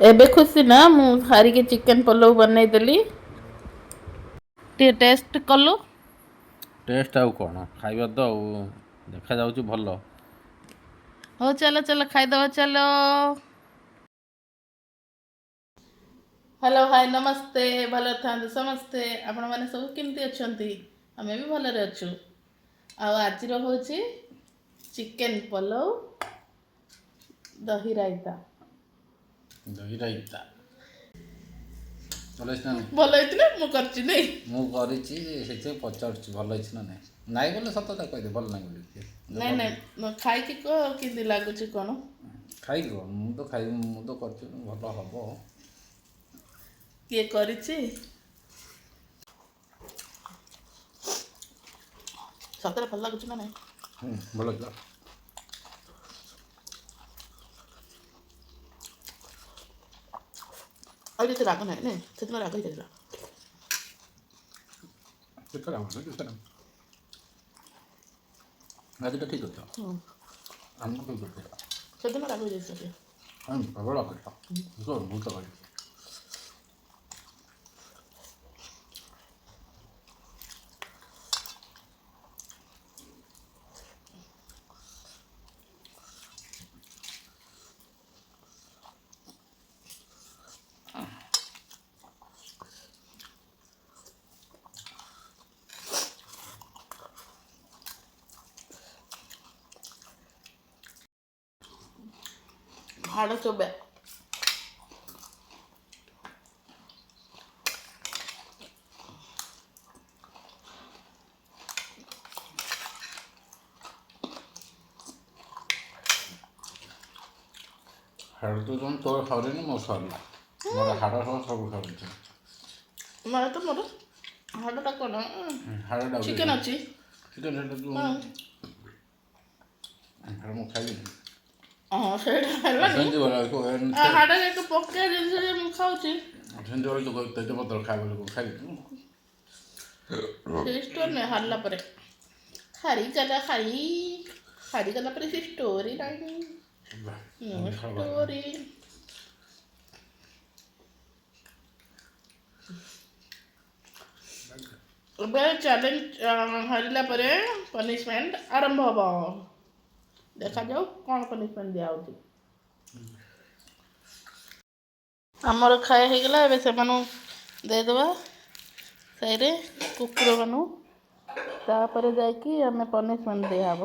ଏବେ ଖୁସି ନା ମୁଁ ହାରିକି ଚିକେନ ପଲଉ ବନେଇଦେଲି। ଟିକେ ଟେଷ୍ଟ କଲୁ। ଟେଷ୍ଟ ଆଉ କ'ଣ ଖାଇବା ତ ଆଉ ଦେଖାଯାଉଛି ଭଲ। ହଉ ଚାଲ ଚାଲ ଖାଇଦବା ଚାଲ। ହ୍ୟାଲୋ ହାय ନମସ୍ତେ, ଭଲ ଥାନ୍ତୁ ସମସ୍ତେ। ଆପଣମାନେ ସବୁ କେମିତି ଅଛନ୍ତି? ଆମେ ବି ଭଲରେ ଅଛୁ। ଆଉ ଆଜିର ହେଉଛି ଚିକେନ ପଲଉ ଦହି ରାଇତା। ଦହି ରାଇତା ଭଲ ହେଇଛି ନା ନାହିଁ? ଭଲ ହେଇଛି ନା ମୁଁ କରିଛି ନାଇଁ? ମୁଁ କରିଛି ସେଥିପାଇଁ ପଚାରୁଛି ଭଲ ହେଇଛି ନା ନାହିଁ। ନାଇଁ ବୋଲେ ସତଟା କହିଦେ ଭଲ ନାହିଁ ବୋଲି। ନାଇଁ ନାଇଁ ଖାଇକି କହ କେମିତି ଲାଗୁଛି କ'ଣ? ଖାଇକି କହ, ମୁଁ ତ ଖାଇବି, ମୁଁ ତ କରିଛି ଭଲ ହବ। କିଏ କରିଛି? ସତରେ ଭଲ ଲାଗୁଛି ନା ନାଇଁ? ଭଲ ହେଇଥିଲା। ଆଉ କିଛି ରାଗ ନାହିଁ ନାଇଁ? ସେଦିନ ରାଗ ହେଇଯାଇଥିଲା। ଆଜିଟା ଠିକ୍ ଅଛି। ଆମକୁ ଠିକ୍ ଅଛି। ସେଦିନ ରାଗ ହେଇଯାଇଥିଲା। ପ୍ରବଳ କରିଥା ବହୁତ କରି। ହାଡ଼ ଚୋବେ। ହାଡ଼ ତ ତୋର ସରିନି, ମୋର ସରିଲା। ମୋର ହାଡ଼ ସବୁ ସରିଛି। ମାନେ ତ ମୋର ହାଡ଼ଟା କ'ଣ? ହାଡ଼ଟା ଚିକେନ ଅଛି। ଚିକେନ ସେଟା ତୁ ହଁ ହାଡ଼ ମୁଁ ଖାଇବିନି। ହଁ ସେଇଟା ହେଲାନି। ସେମିତି ଗଲା ହାଡ଼ ଯାକ ପକା ଜିନିଷ ଯେ ମୁଁ ଖାଉଛି। ସେମିତି ଗଲେ ତୁ ତେଜପତ୍ର ଖାଇବୁ ବୋଲି ଖାଇବୁ। ସେ ଷ୍ଟୋରି ନୁହେଁ, ହାରିଲା ପରେ ହାରିଗଲା ପରେ ସେ ଷ୍ଟୋରି ନାହିଁ। No story. ଏବେ ଚ୍ୟାଲେଞ୍ଜ ହାରିଲା ପରେ ପନିଶମେଣ୍ଟ ଆରମ୍ଭ ହବ। ଦେଖାଯାଉ କ'ଣ ପନିଶମେଣ୍ଟ ଦିଆହେଉଛି। ଆମର ଖାଇବା ହେଇଗଲା, ଏବେ ସେମାନଙ୍କୁ ଦେଇଦେବା ସାଇରେ କୁକୁରମାନଙ୍କୁ। ତାପରେ ଯାଇକି ଆମେ ପନିଶମେଣ୍ଟ ଦିଆହେବ।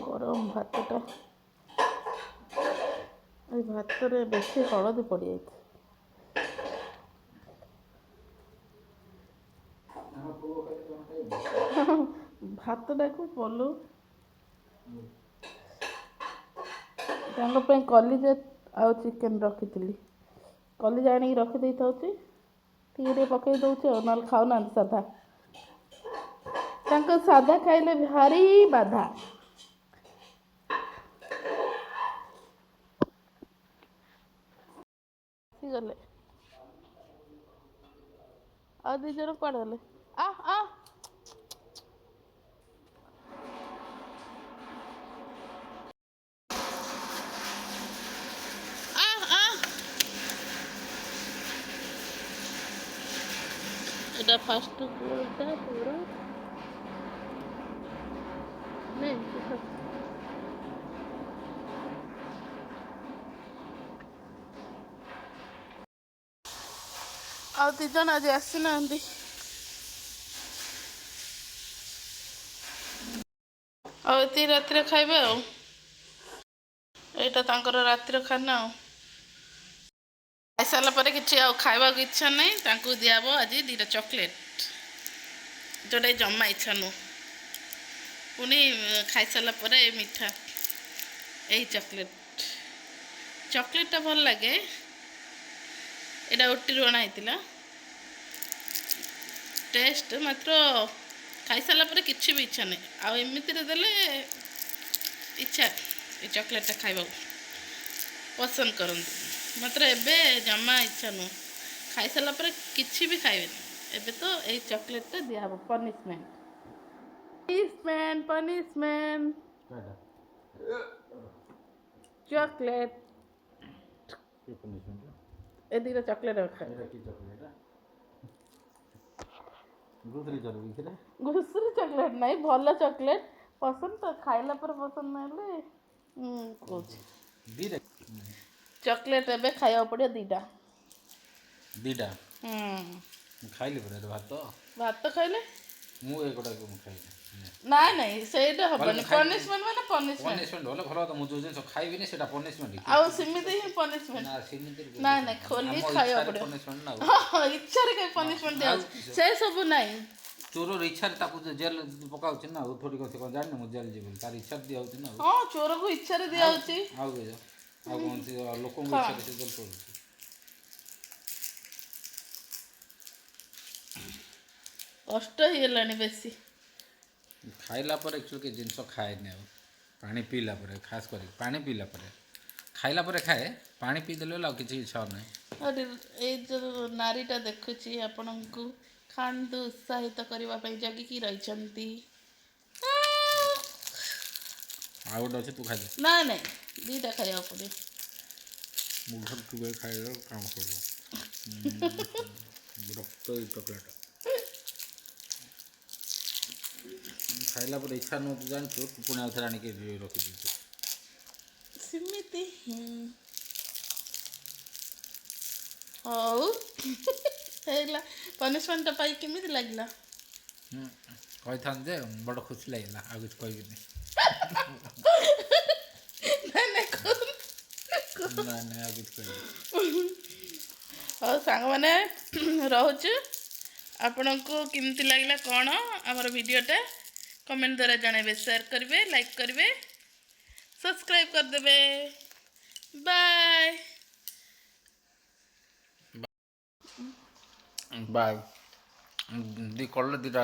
ଗରମ ଭାତଟା, ଏଇ ଭାତରେ ବେଶୀ ହଳଦୀ ପଡ଼ିଯାଇଛି। ଭାତଟାକୁ ପଲଉ ତାଙ୍କ ପାଇଁ କଲିଜା ଆଉ ଚିକେନ ରଖିଥିଲି। କଲିଜା ଆଣିକି ରଖିଦେଇଥାଉଛି, ଟିକେ ଟିକେ ପକେଇ ଦେଉଛି ଆଉ, ନହେଲେ ଖାଉନାହାନ୍ତି ସାଧା। ତାଙ୍କ ସାଧା ଖାଇଲେ ଭାରି ବାଧା। ଗଲେ ଆଉ 2 ଜଣ କୁଆଡ଼େ ଗଲେ? এটা ফার্স্ট গোলটা পুরো নেই। ଆଉ 2 ଜଣ ଆଜି ଆସିନାହାନ୍ତି। ଆଉ ଏତିକି ରାତିରେ ଖାଇବେ ଆଉ। ଏଇଟା ତାଙ୍କର ରାତିର ଖାନା ଆଉ। ଖାଇସାରିଲା ପରେ କିଛି ଆଉ ଖାଇବାକୁ ଇଚ୍ଛା ନାହିଁ, ତାଙ୍କୁ ଦିଆହେବ ଆଜି 2ଟା ଚକୋଲେଟ୍, ଯେଉଁଟା ଜମା ଇଚ୍ଛା ନୁହଁ। ପୁଣି ଖାଇସାରିଲା ପରେ ମିଠା, ଏଇ ଚକୋଲେଟ୍ଟା ଭଲ ଲାଗେ। ଏଇଟା ଓଟିରୁ ଅଣା ହେଇଥିଲା। ଟେଷ୍ଟ ମାତ୍ର ଖାଇସାରିଲା ପରେ କିଛି ବି ଇଚ୍ଛା ନାହିଁ। ଆଉ ଏମିତିରେ ଦେଲେ ଇଚ୍ଛା ଏ ଚକୋଲେଟ୍ଟା ଖାଇବାକୁ ପସନ୍ଦ କରନ୍ତି, ମାତ୍ର ଏବେ ଜମା ଇଚ୍ଛା ନୁହଁ। ଖାଇସାରିଲା ପରେ କିଛି ବି ଖାଇବେନି। ଏବେ ତ ଏଇ ଚକୋଲେଟ୍ଟା ଦିଆହେବ ପନିଶମେଣ୍ଟ। ଚକୋଲେଟ୍ କି ପନିସମେଣ୍ଟ ଏ ଦୁଇଟା ଚକୋଲେଟ୍ ଖାଏ ଏଇଟା କି ଚକୋଲେଟ୍ ଗୁଦୁରି ଚର୍ବି କିରେ ଘୁଷୁରୀ ଚକୋଲେଟ୍ ନାହିଁ ଭଲ ଚକୋଲେଟ୍ ପସନ୍ଦ ତ ଖାଇଲା ପରେ ପସନ୍ଦ ନହେଲେ କହୁଛି ଦୁଇଟା ଚକୋଲେଟ୍ ଏବେ ଖାଇବାକୁ ପଡ଼ିବ ଦୁଇଟା ଦୁଇଟା ମୁଁ ଖାଇଲି ପରା ଏଇଟା ଭାତ ଭାତ ଖାଇଲେ ମୁଁ ଏଗୁଡ଼ାକୁ ମୁଁ ଖାଇଲି ନାଇଁ ନାଇଁ ସେଇଟା ହବନି ଭଲ ଖାଇ- ପନିସମେଣ୍ଟ ମାନେ ପନିସମେଣ୍ଟ ପନିସମେଣ୍ଟ ହେଲେ ଭଲ କଥା ମୁଁ ଯେଉଁ ଜିନିଷ ଖାଇବିନି ସେଇଟା ପନିସମେଣ୍ଟ ଆଉ ସେମିତି ହିଁ ପନିସମେଣ୍ଟ ନା ସେମିତି ନାଇଁ ନାଇଁ ଖୋଲି ଖାଇବାକୁ ପଡ଼ିବ ପନିସମେଣ୍ଟ ନା ହଁ ଇଚ୍ଛାରେ କାହିଁ ପନିସମେଣ୍ଟ ଆଉ ଦିଆଯାଉଛି କିସ? ସେ ସବୁ ନାହିଁ ଚୋରର ଇଚ୍ଛାରେ ତାକୁ ଜେଲ୍ ପକାଉଛି ନା ଆଉ ଥୋଡ଼ି କଥା କ'ଣ ଜାଣିନି ମୁଁ ଜେଲ୍ ଯିବି ବୋଲି ତାର ଇଚ୍ଛାରେ ଦିଆହେଉଛି ନା ଆଉ ହଁ ଚୋରକୁ ଇଚ୍ଛାରେ ଦିଆଯାଉଛି ଆଉ କିସ? ଆଉ କ'ଣ ସେ ଲୋକଙ୍କ ହଁ। ଇଚ୍ଛାରେ ସେ ଜେଲ୍ ପକାଉଛି କଷ୍ଟ ହେଇଗଲାଣି ବେଶୀ ଖାଇଲା ପରେ ଆକ୍ଚୁଆଲି କିଛି ଜିନିଷ ଖାଏନି ଆଉ ପାଣି ପିଇଲା ପରେ ଖାସ୍ କରି ପାଣି ପିଇଲା ପରେ ଖାଇଲା ପରେ ଖାଏ ପାଣି ପିଇଦେଲେ ଆଉ କିଛି ଇଚ୍ଛା ନାହିଁ ଆରେ ଏଇ ଯେଉଁ ନାରୀଟା ଦେଖୁଛି ଆପଣଙ୍କୁ ଖାଆନ୍ତୁ ଉତ୍ସାହିତ କରିବା ପାଇଁ ଜଗିକି ରହିଛନ୍ତି ଆଉ ଗୋଟେ ଅଛି ତୁ ଖାଇଦେ ନାଇଁ ନାଇଁ ଦୁଇଟା ଖାଇବାକୁ ପଡ଼ିବ ମୁଁ ଘର ତୁ ଖାଇଦେଲେ କାମ କରିବ ବିରକ୍ତ ଏଇ ଚକୋଲେଟ୍ ଖାଇଲା ପରେ ଇଚ୍ଛା ନୁହଁ ତୁ ଜାଣିଛୁ ତୁ ପୁଣି ଆଉ ଥରେ ଆଣିକି ରଖିଦେଇଛୁ ସେମିତି ହଉ ହେଇଲା ପନିସମେଣ୍ଟଟା ପାଇ କେମିତି ଲାଗିଲା କହିଥାନ୍ତି ଯେ ବଡ଼ ଖୁସି ଲାଗିଲା ଆଉ କିଛି କହିବିନି ନାଇଁ ନାଇଁ ନାଇଁ ନାଇଁ ଆଉ କିଛି କହିବିନି ହଉ ସାଙ୍ଗମାନେ ରହୁଛୁ ଆପଣଙ୍କୁ କେମିତି ଲାଗିଲା କ'ଣ ଆମର ଭିଡ଼ିଓଟା କମେଣ୍ଟ ଦ୍ୱାରା ଜଣାଇବେ ସେୟାର କରିବେ ଲାଇକ୍ କରିବେ ସବସ୍କ୍ରାଇବ୍ କରିଦେବେ ବାଏ ବାଏ ଦି କଲେ ଦୁଇଟା